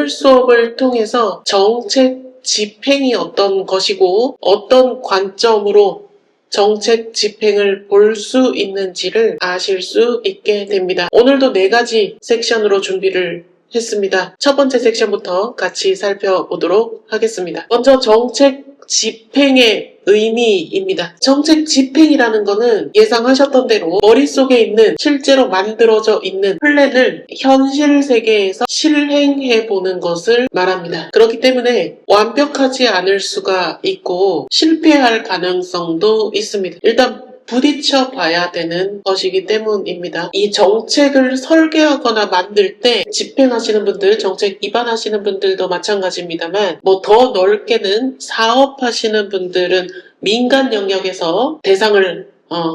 오늘 수업을 통해서 정책 집행이 어떤 것이고 어떤 관점으로 정책 집행을 볼 수 있는지를 아실 수 있게 됩니다. 오늘도 4가지 섹션으로 준비를 했습니다. 첫 번째 섹션부터 같이 살펴보도록 하겠습니다. 먼저 정책 집행의 의미입니다. 정책 집행이라는 것은 예상하셨던 대로 머릿속에 있는 실제로 만들어져 있는 플랜을 현실 세계에서 실행해보는 것을 말합니다. 그렇기 때문에 완벽하지 않을 수가 있고 실패할 가능성도 있습니다. 일단 부딪혀 봐야 되는 것이기 때문입니다. 이 정책을 설계하거나 만들 때 집행하시는 분들, 정책 입안하시는 분들도 마찬가지입니다만 더 넓게는 사업하시는 분들은 민간 영역에서 대상을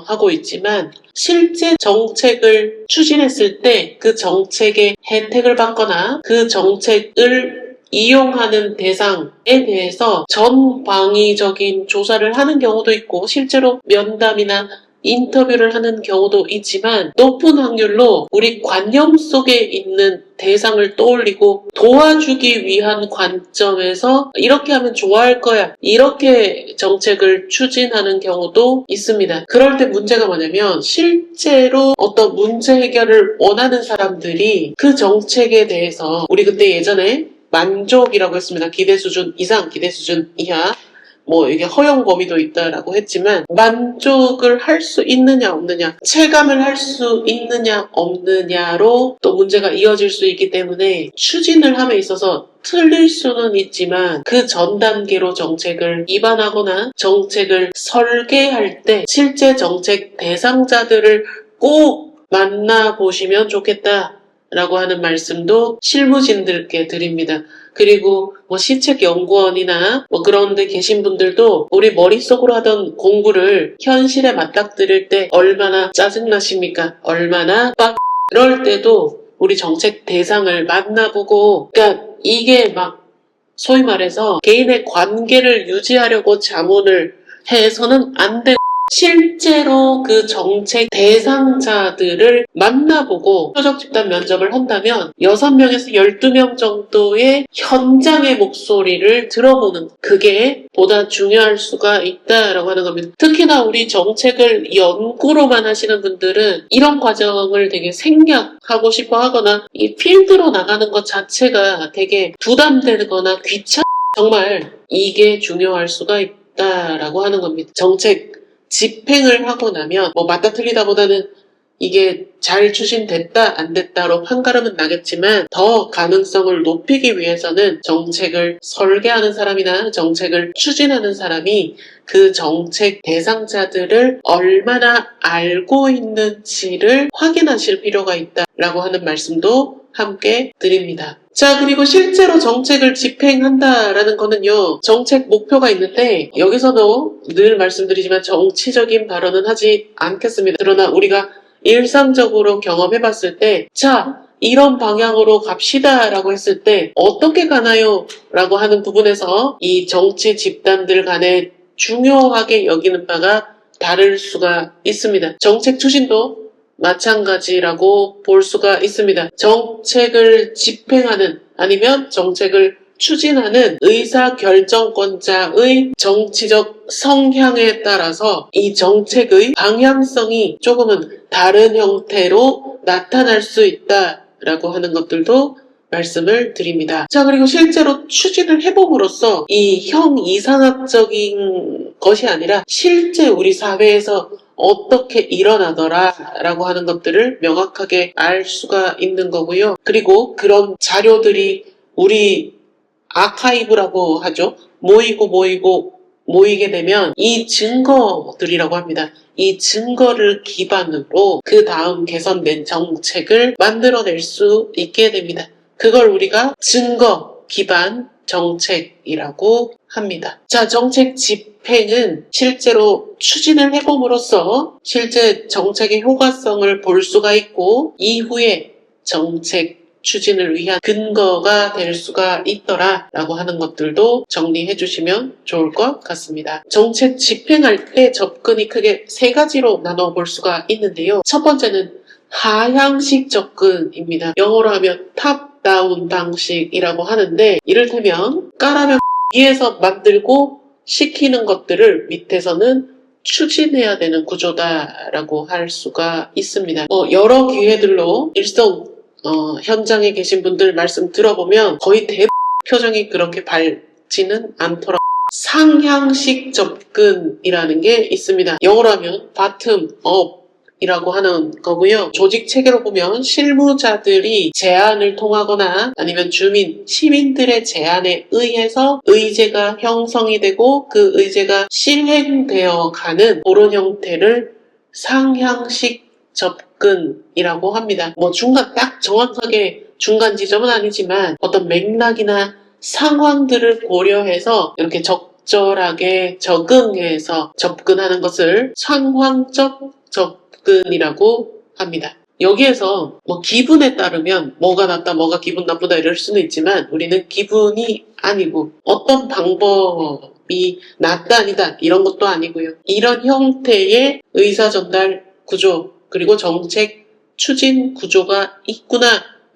하고 있지만 실제 정책을 추진했을 때 그 정책의 혜택을 받거나 그 정책을 이용하는 대상에 대해서 전방위적인 조사를 하는 경우도 있고 실제로 면담이나 인터뷰를 하는 경우도 있지만 높은 확률로 우리 관념 속에 있는 대상을 떠올리고 도와주기 위한 관점에서 이렇게 하면 좋아할 거야 이렇게 정책을 추진하는 경우도 있습니다. 그럴 때 문제가 뭐냐면 실제로 어떤 문제 해결을 원하는 사람들이 그 정책에 대해서 우리 그때 예전에 만족이라고 했습니다. 기대 수준 이상, 기대 수준 이하 이게 허용 범위도 있다라고 했지만 만족을 할 수 있느냐 없느냐 체감을 할 수 있느냐 없느냐로 또 문제가 이어질 수 있기 때문에 추진을 함에 있어서 틀릴 수는 있지만 그 전 단계로 정책을 입안하거나 정책을 설계할 때 실제 정책 대상자들을 꼭 만나보시면 좋겠다 라고 하는 말씀도 실무진들께 드립니다. 그리고 시책연구원이나 그런 데 계신 분들도 우리 머릿속으로 하던 공부를 현실에 맞닥뜨릴 때 얼마나 짜증나십니까? 얼마나 그럴 때도 우리 정책 대상을 만나보고 그러니까 이게 소위 말해서 개인의 관계를 유지하려고 자문을 해서는 안 되고 실제로 그 정책 대상자들을 만나보고 표적 집단 면접을 한다면 6명에서 12명 정도의 현장의 목소리를 들어보는 그게 보다 중요할 수가 있다라고 하는 겁니다. 특히나 우리 정책을 연구로만 하시는 분들은 이런 과정을 되게 생략하고 싶어 하거나 이 필드로 나가는 것 자체가 되게 부담되거나 정말 이게 중요할 수가 있다라고 하는 겁니다. 정책 집행을 하고 나면 맞다 틀리다 보다는 이게 잘 추진됐다 안 됐다로 판가름은 나겠지만 더 가능성을 높이기 위해서는 정책을 설계하는 사람이나 정책을 추진하는 사람이 그 정책 대상자들을 얼마나 알고 있는지를 확인하실 필요가 있다라고 하는 말씀도 함께 드립니다. 자, 그리고 실제로 정책을 집행한다라는 거는요, 정책 목표가 있는데 여기서도 늘 말씀드리지만 정치적인 발언은 하지 않겠습니다. 그러나 우리가 일상적으로 경험해봤을 때 자, 이런 방향으로 갑시다 라고 했을 때 어떻게 가나요? 라고 하는 부분에서 이 정치 집단들 간에 중요하게 여기는 바가 다를 수가 있습니다. 정책 추진도 마찬가지라고 볼 수가 있습니다. 정책을 집행하는 아니면 정책을 추진하는 의사결정권자의 정치적 성향에 따라서 이 정책의 방향성이 조금은 다른 형태로 나타날 수 있다라고 하는 것들도 말씀을 드립니다. 자, 그리고 실제로 추진을 해봄으로써 이 형이상학적인 것이 아니라 실제 우리 사회에서 어떻게 일어나더라 라고 하는 것들을 명확하게 알 수가 있는 거고요. 그리고 그런 자료들이 우리 아카이브라고 하죠. 모이게 되면 이 증거들이라고 합니다. 이 증거를 기반으로 그 다음 개선된 정책을 만들어낼 수 있게 됩니다. 그걸 우리가 증거 기반 정책이라고 합니다. 자, 정책 집행은 실제로 추진을 해봄으로써 실제 정책의 효과성을 볼 수가 있고 이후에 정책 추진을 위한 근거가 될 수가 있더라라고 하는 것들도 정리해 주시면 좋을 것 같습니다. 정책 집행할 때 접근이 크게 3가지로 나눠볼 수가 있는데요. 첫 번째는 하향식 접근입니다. 영어로 하면 top 탑다운 방식이라고 하는데, 이를테면 까라면 위에서 만들고 시키는 것들을 밑에서는 추진해야 되는 구조다라고 할 수가 있습니다. 여러 기회들로 일선 현장에 계신 분들 말씀 들어보면 거의 대부분 표정이 그렇게 밝지는 않더라고요. 상향식 접근이라는 게 있습니다. 영어로 하면 bottom up 이라고 하는 거고요. 조직 체계로 보면 실무자들이 제안을 통하거나 아니면 시민들의 제안에 의해서 의제가 형성이 되고 그 의제가 실행되어 가는 그런 형태를 상향식 접근이라고 합니다. 중간 딱 정확하게 중간 지점은 아니지만 어떤 맥락이나 상황들을 고려해서 이렇게 적절하게 적응해서 접근하는 것을 상황적 접근이라고 합니다. 여기에서 기분에 따르면 뭐가 낫다, 뭐가 기분 나쁘다 이럴 수는 있지만 우리는 기분이 아니고 어떤 방법이 낫다, 아니다 이런 것도 아니고요. 이런 형태의 의사전달 구조 그리고 정책 추진 구조가 있구나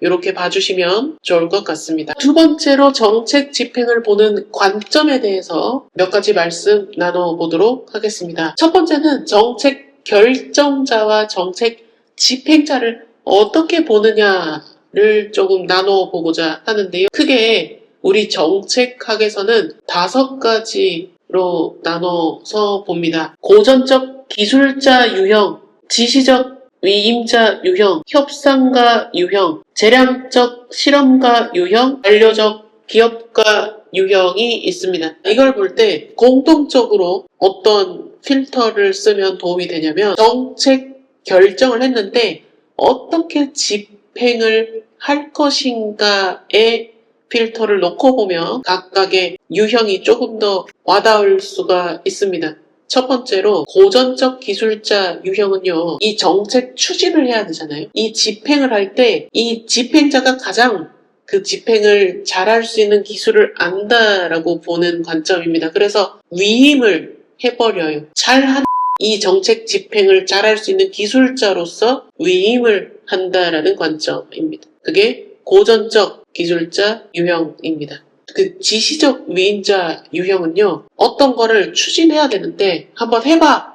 이렇게 봐주시면 좋을 것 같습니다. 두 번째로 정책 집행을 보는 관점에 대해서 몇 가지 말씀 나눠보도록 하겠습니다. 첫 번째는 정책 결정자와 정책 집행자를 어떻게 보느냐를 조금 나눠보고자 하는데요. 크게 우리 정책학에서는 5가지로 나눠서 봅니다. 고전적 기술자 유형, 지시적 위임자 유형, 협상가 유형, 재량적 실험가 유형, 완료적 기업가 유형이 있습니다. 이걸 볼 때 공통적으로 어떤 필터를 쓰면 도움이 되냐면 정책 결정을 했는데 어떻게 집행을 할 것인가에 필터를 놓고 보면 각각의 유형이 조금 더 와닿을 수가 있습니다. 첫 번째로 고전적 기술자 유형은요. 이 정책 추진을 해야 되잖아요. 이 집행을 할 때 이 집행자가 가장 그 집행을 잘할 수 있는 기술을 안다라고 보는 관점입니다. 그래서 위임을 해버려요. 잘한 이 정책 집행을 잘할 수 있는 기술자로서 위임을 한다라는 관점입니다. 그게 고전적 기술자 유형입니다. 그 지시적 위임자 유형은요. 어떤 거를 추진해야 되는데 한번 해봐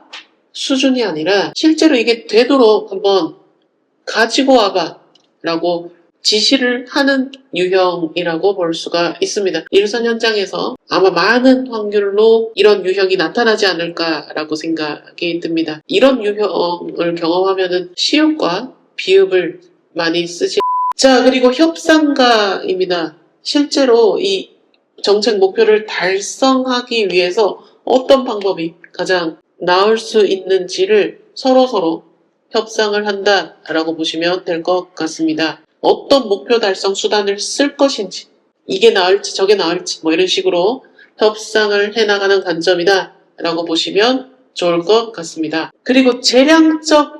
수준이 아니라 실제로 이게 되도록 한번 가지고 와봐 라고 지시를 하는 유형이라고 볼 수가 있습니다. 일선 현장에서 아마 많은 확률로 이런 유형이 나타나지 않을까라고 생각이 듭니다. 이런 유형을 경험하면은 시옷과 비읍을 많이 쓰지. 자, 그리고 협상가입니다. 실제로 이 정책 목표를 달성하기 위해서 어떤 방법이 가장 나을 수 있는지를 서로서로 협상을 한다라고 보시면 될 것 같습니다. 어떤 목표 달성 수단을 쓸 것인지, 이게 나을지 저게 나을지 이런 식으로 협상을 해나가는 관점이다 라고 보시면 좋을 것 같습니다. 그리고 재량적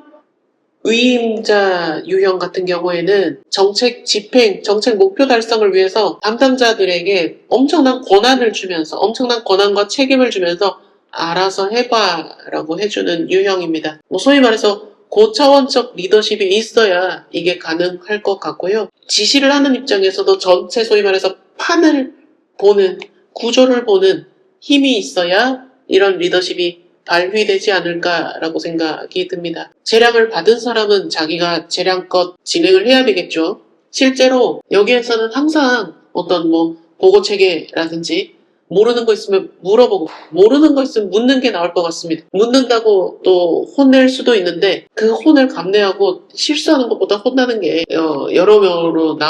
위임자 유형 같은 경우에는 정책 집행, 정책 목표 달성을 위해서 담당자들에게 엄청난 권한을 주면서 엄청난 권한과 책임을 주면서 알아서 해봐 라고 해주는 유형입니다. 소위 말해서 고차원적 리더십이 있어야 이게 가능할 것 같고요. 지시를 하는 입장에서도 전체 소위 말해서 판을 보는, 구조를 보는 힘이 있어야 이런 리더십이 발휘되지 않을까라고 생각이 듭니다. 재량을 받은 사람은 자기가 재량껏 진행을 해야 되겠죠. 실제로 여기에서는 항상 어떤 보고 체계라든지 모르는 거 있으면 물어보고 모르는 거 있으면 묻는 게 나을 것 같습니다. 묻는다고 또 혼낼 수도 있는데 그 혼을 감내하고 실수하는 것보다 혼나는 게 여러모로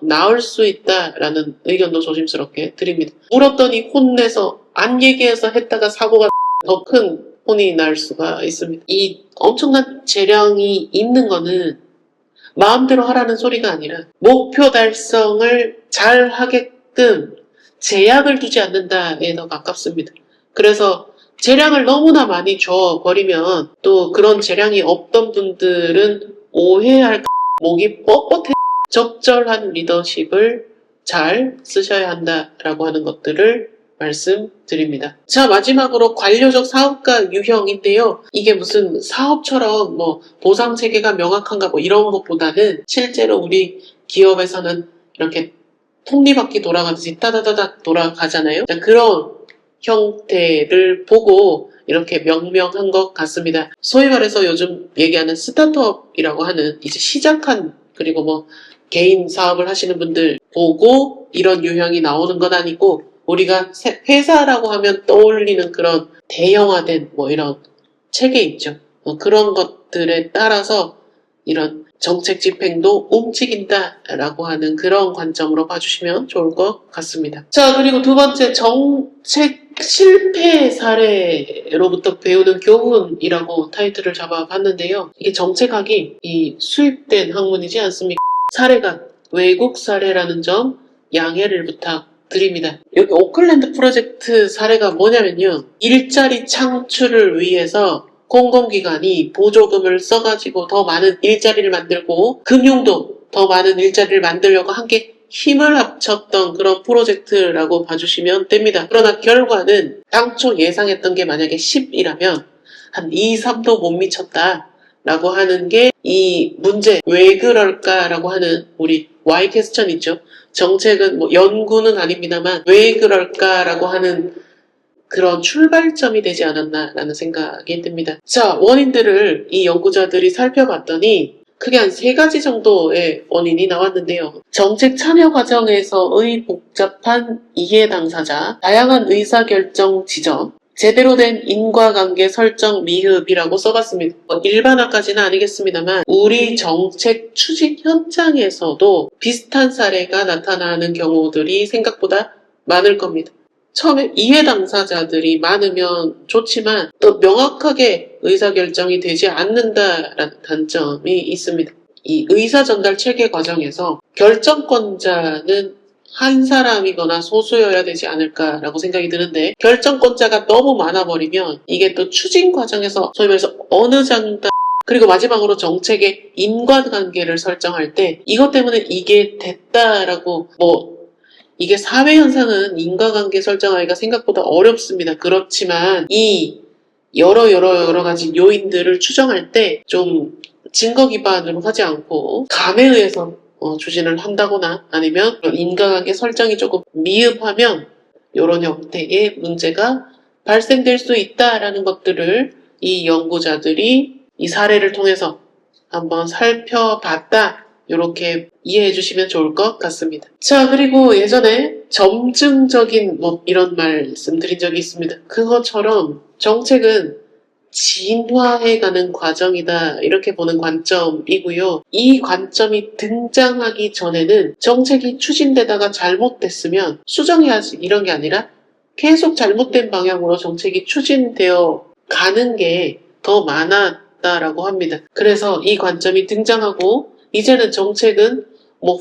나을 수 있다라는 의견도 조심스럽게 드립니다. 물었더니 혼내서 안 얘기해서 했다가 사고가 더 큰 혼이 날 수가 있습니다. 이 엄청난 재량이 있는 거는 마음대로 하라는 소리가 아니라 목표 달성을 잘 하게끔 제약을 두지 않는다에 더 가깝습니다. 그래서 재량을 너무나 많이 줘버리면 또 그런 재량이 없던 분들은 오해할 목이 뻣뻣해. 적절한 리더십을 잘 쓰셔야 한다라고 하는 것들을 말씀드립니다. 자, 마지막으로 관료적 사업가 유형인데요. 이게 무슨 사업처럼 보상 체계가 명확한가 이런 것보다는 실제로 우리 기업에서는 이렇게 톱니바퀴 돌아가듯이 따다다닥 돌아가잖아요. 그런 형태를 보고 이렇게 명명한 것 같습니다. 소위 말해서 요즘 얘기하는 스타트업이라고 하는 이제 시작한 그리고 뭐 개인 사업을 하시는 분들 보고 이런 유형이 나오는 건 아니고 우리가 회사라고 하면 떠올리는 그런 대형화된 뭐 이런 체계 있죠. 그런 것들에 따라서 이런 정책 집행도 움직인다라고 하는 그런 관점으로 봐주시면 좋을 것 같습니다. 자, 그리고 두 번째, 정책 실패 사례로부터 배우는 교훈이라고 타이틀을 잡아봤는데요. 이게 정책학이 수입된 학문이지 않습니까? 사례가 외국 사례라는 점 양해를 부탁드립니다. 여기 오클랜드 프로젝트 사례가 뭐냐면요. 일자리 창출을 위해서 공공기관이 보조금을 써가지고 더 많은 일자리를 만들고 금융도 더 많은 일자리를 만들려고 함께 힘을 합쳤던 그런 프로젝트라고 봐주시면 됩니다. 그러나 결과는 당초 예상했던 게 만약에 10이라면 한 2, 3도 못 미쳤다 라고 하는 게 이 문제 왜 그럴까라고 하는 우리 Y 퀘스천 있죠. 정책은 뭐 연구는 아닙니다만 왜 그럴까라고 하는 그런 출발점이 되지 않았나라는 생각이 듭니다. 자, 원인들을 이 연구자들이 살펴봤더니 크게 한 3가지 정도의 원인이 나왔는데요. 정책 참여 과정에서의 복잡한 이해 당사자, 다양한 의사결정 지점, 제대로 된 인과관계 설정 미흡이라고 써봤습니다. 일반화까지는 아니겠습니다만 우리 정책 추진 현장에서도 비슷한 사례가 나타나는 경우들이 생각보다 많을 겁니다. 처음에 이해 당사자들이 많으면 좋지만 또 명확하게 의사결정이 되지 않는다라는 단점이 있습니다. 이 의사전달 체계 과정에서 결정권자는 한 사람이거나 소수여야 되지 않을까라고 생각이 드는데 결정권자가 너무 많아버리면 이게 또 추진 과정에서 소위 말해서 어느 장단 그리고 마지막으로 정책의 인과관계를 설정할 때 이것 때문에 이게 됐다라고 이게 사회현상은 인과관계 설정하기가 생각보다 어렵습니다. 그렇지만 이 여러 가지 요인들을 추정할 때 좀 증거 기반으로 하지 않고 감에 의해서 추진을 한다거나 아니면 인과관계 설정이 조금 미흡하면 이런 형태의 문제가 발생될 수 있다라는 것들을 이 연구자들이 이 사례를 통해서 한번 살펴봤다. 이렇게 이해해 주시면 좋을 것 같습니다. 자, 그리고 예전에 점증적인 이런 말씀드린 적이 있습니다. 그것처럼 정책은 진화해가는 과정이다 이렇게 보는 관점이고요. 이 관점이 등장하기 전에는 정책이 추진되다가 잘못됐으면 수정해야지 이런 게 아니라 계속 잘못된 방향으로 정책이 추진되어 가는 게 더 많았다라고 합니다. 그래서 이 관점이 등장하고 이제는 정책은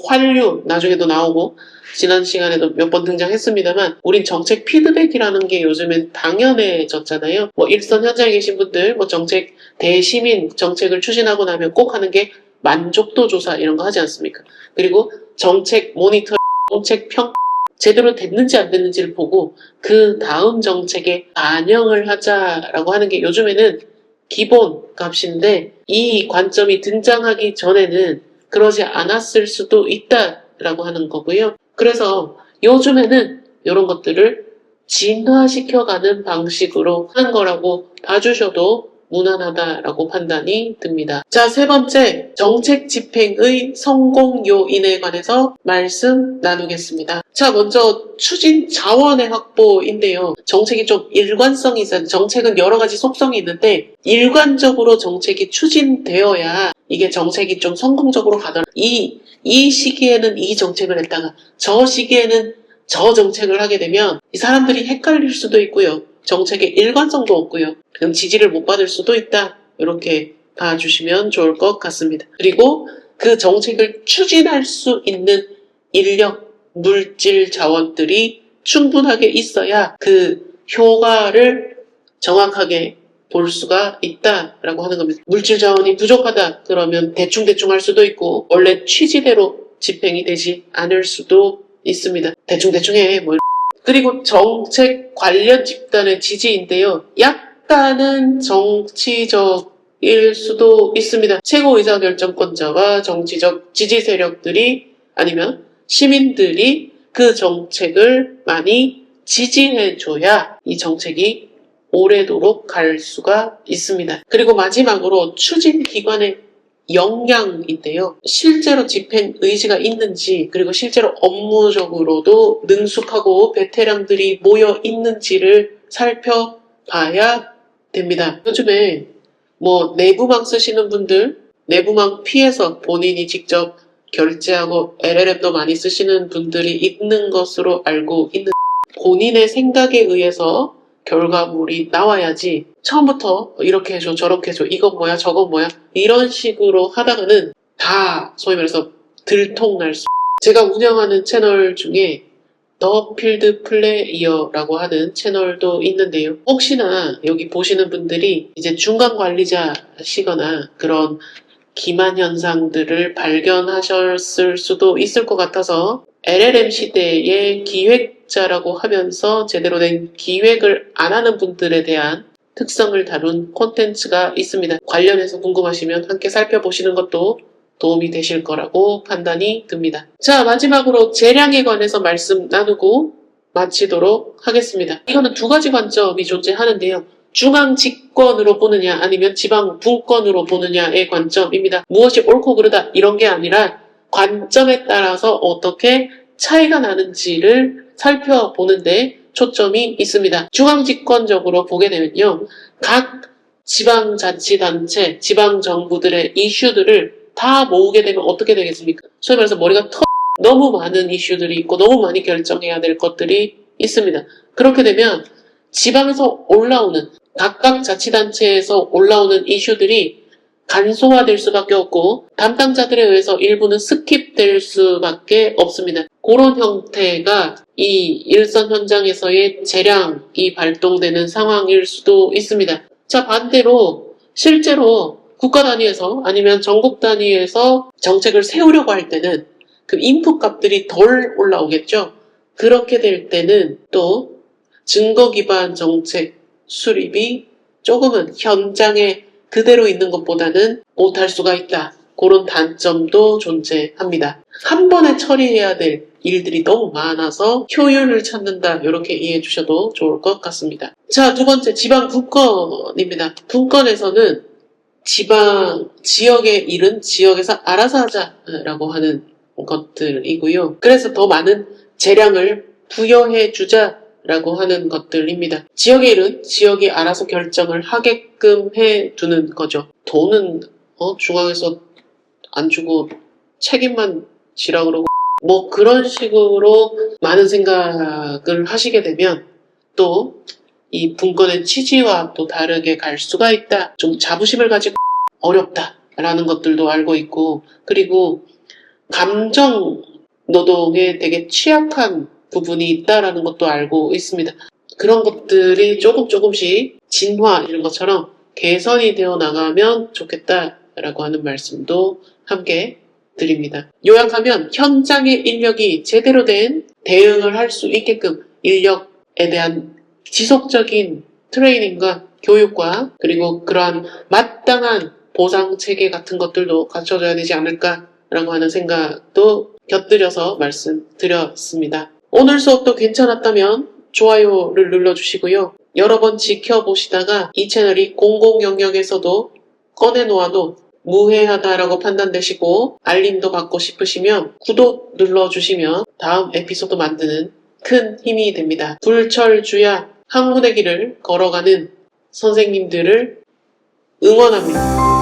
환류 나중에도 나오고 지난 시간에도 몇 번 등장했습니다만 우린 정책 피드백이라는 게 요즘엔 당연해졌잖아요. 일선 현장에 계신 분들 정책 대시민 정책을 추진하고 나면 꼭 하는 게 만족도 조사 이런 거 하지 않습니까? 그리고 정책 모니터 정책 평 제대로 됐는지 안 됐는지를 보고 그 다음 정책에 반영을 하자라고 하는 게 요즘에는 기본 값인데 이 관점이 등장하기 전에는 그러지 않았을 수도 있다라고 하는 거고요. 그래서 요즘에는 이런 것들을 진화시켜가는 방식으로 하는 거라고 봐주셔도 무난하다라고 판단이 듭니다. 자, 3번째, 정책 집행의 성공 요인에 관해서 말씀 나누겠습니다. 자, 먼저 추진 자원의 확보인데요. 정책이 좀 일관성이 있어야 돼. 정책은 여러 가지 속성이 있는데 일관적으로 정책이 추진되어야 이게 정책이 좀 성공적으로 가더라. 이 시기에는 이 정책을 했다가 저 시기에는 저 정책을 하게 되면 이 사람들이 헷갈릴 수도 있고요. 정책의 일관성도 없고요. 그럼 지지를 못 받을 수도 있다. 이렇게 봐주시면 좋을 것 같습니다. 그리고 그 정책을 추진할 수 있는 인력, 물질 자원들이 충분하게 있어야 그 효과를 정확하게 볼 수가 있다라고 하는 겁니다. 물질 자원이 부족하다 그러면 대충 할 수도 있고 원래 취지대로 집행이 되지 않을 수도 있습니다. 대충 해. 그리고 정책 관련 집단의 지지인데요. 약간은 정치적일 수도 있습니다. 최고 의사결정권자와 정치적 지지 세력들이 아니면 시민들이 그 정책을 많이 지지해줘야 이 정책이 오래도록 갈 수가 있습니다. 그리고 마지막으로 추진기관의 역량인데요. 실제로 집행 의지가 있는지, 그리고 실제로 업무적으로도 능숙하고 베테랑들이 모여 있는지를 살펴봐야 됩니다. 요즘에 내부망 쓰시는 분들, 내부망 피해서 본인이 직접 결제하고 LLM도 많이 쓰시는 분들이 있는 것으로 알고 있는, 본인의 생각에 의해서 결과물이 나와야지 처음부터 이렇게 해줘 저렇게 해줘 이건 뭐야 저건 뭐야 이런 식으로 하다가는 다 소위 말해서 들통날 수. 제가 운영하는 채널 중에 더 필드 플레이어라고 하는 채널도 있는데요. 혹시나 여기 보시는 분들이 이제 중간 관리자시거나 그런 기만 현상들을 발견하셨을 수도 있을 것 같아서 LLM 시대의 기획자라고 하면서 제대로 된 기획을 안 하는 분들에 대한 특성을 다룬 콘텐츠가 있습니다. 관련해서 궁금하시면 함께 살펴보시는 것도 도움이 되실 거라고 판단이 듭니다. 자, 마지막으로 재량에 관해서 말씀 나누고 마치도록 하겠습니다. 이거는 두 가지 관점이 존재하는데요. 중앙 집권으로 보느냐 아니면 지방 분권으로 보느냐의 관점입니다. 무엇이 옳고 그르다 이런 게 아니라 관점에 따라서 어떻게 차이가 나는지를 살펴보는데 초점이 있습니다. 중앙집권적으로 보게 되면요. 각 지방자치단체, 지방정부들의 이슈들을 다 모으게 되면 어떻게 되겠습니까? 소위 말해서 머리가 너무 많은 이슈들이 있고 너무 많이 결정해야 될 것들이 있습니다. 그렇게 되면 지방에서 올라오는 각각 자치단체에서 올라오는 이슈들이 간소화될 수밖에 없고 담당자들에 의해서 일부는 스킵될 수밖에 없습니다. 그런 형태가 이 일선 현장에서의 재량이 발동되는 상황일 수도 있습니다. 자, 반대로 실제로 국가 단위에서 아니면 전국 단위에서 정책을 세우려고 할 때는 그 인풋 값들이 덜 올라오겠죠. 그렇게 될 때는 또 증거 기반 정책 수립이 조금은 현장에 그대로 있는 것보다는 못할 수가 있다. 그런 단점도 존재합니다. 한 번에 처리해야 될 일들이 너무 많아서 효율을 찾는다. 이렇게 이해해 주셔도 좋을 것 같습니다. 자, 두 번째 지방 분권입니다. 분권에서는 지역의 일은 지역에서 알아서 하자라고 하는 것들이고요. 그래서 더 많은 재량을 부여해 주자라고 하는 것들입니다. 지역의 일은 지역이 알아서 결정을 하게끔 해두는 거죠. 돈은 중앙에서 안 주고 책임만 지라 그러고 그런 식으로 많은 생각을 하시게 되면 또 이 분권의 취지와 또 다르게 갈 수가 있다. 좀 자부심을 가지고 어렵다라는 것들도 알고 있고, 그리고 감정 노동에 되게 취약한 부분이 있다라는 것도 알고 있습니다. 그런 것들이 조금씩 진화 이런 것처럼 개선이 되어 나가면 좋겠다라고 하는 말씀도 함께 드립니다. 요약하면 현장의 인력이 제대로 된 대응을 할 수 있게끔 인력에 대한 지속적인 트레이닝과 교육과 그리고 그러한 마땅한 보상 체계 같은 것들도 갖춰져야 되지 않을까라고 하는 생각도 곁들여서 말씀드렸습니다. 오늘 수업도 괜찮았다면 좋아요를 눌러주시고요. 여러 번 지켜보시다가 이 채널이 공공 영역에서도 꺼내놓아도 무해하다라고 판단되시고 알림도 받고 싶으시면 구독 눌러주시면 다음 에피소드 만드는 큰 힘이 됩니다. 불철주야 학문의 길을 걸어가는 선생님들을 응원합니다.